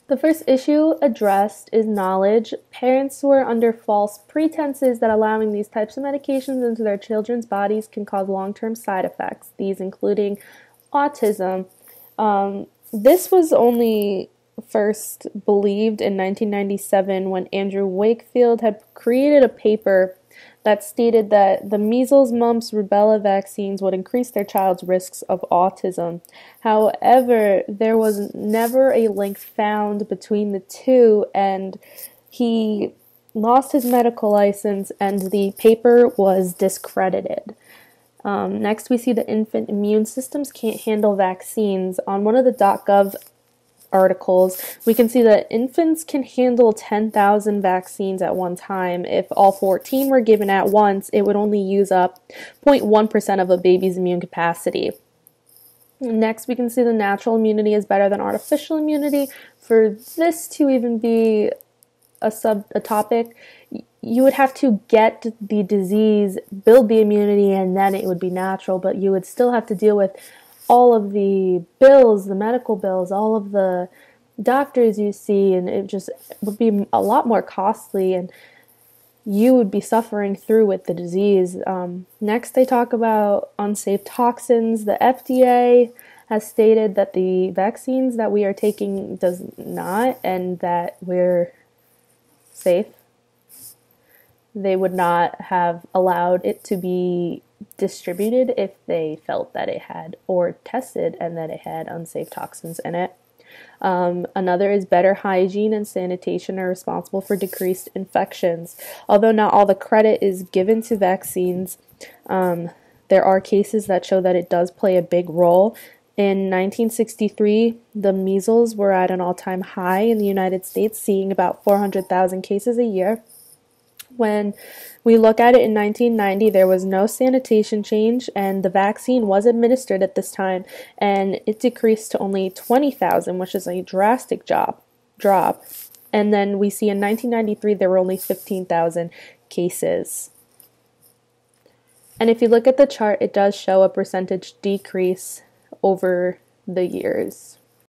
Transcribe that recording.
The first issue addressed is knowledge. Parents who are under false pretenses that allowing these types of medications into their children's bodies can cause long-term side effects, these including autism. This was only first believed in 1997 when Andrew Wakefield had created a paper that stated that the measles, mumps, rubella vaccines would increase their child's risks of autism. However, there was never a link found between the two, and he lost his medical license and the paper was discredited. Next, we see the infant immune systems can't handle vaccines. On one of the .gov articles, we can see that infants can handle 10,000 vaccines at one time. If all 14 were given at once, it would only use up 0.1% of a baby's immune capacity. Next, we can see the natural immunity is better than artificial immunity. For this to even be a topic, you would have to get the disease, build the immunity, and then it would be natural, but you would still have to deal with all of the bills, the medical bills, all of the doctors you see, and it just would be a lot more costly, and you would be suffering through with the disease. Next, they talk about unsafe toxins. The FDA has stated that the vaccines that we are taking does not, and that we're safe. They would not have allowed it to be distributed if they felt that it had, or tested and that it had unsafe toxins in it. Another is better hygiene and sanitation are responsible for decreased infections. Although not all the credit is given to vaccines, there are cases that show that it does play a big role. In 1963, the measles were at an all-time high in the United States, seeing about 400,000 cases a year. When we look at it in 1990, there was no sanitation change, and the vaccine was administered at this time, and it decreased to only 20,000, which is a drastic drop. And then we see in 1993, there were only 15,000 cases. And if you look at the chart, it does show a percentage decrease over the years.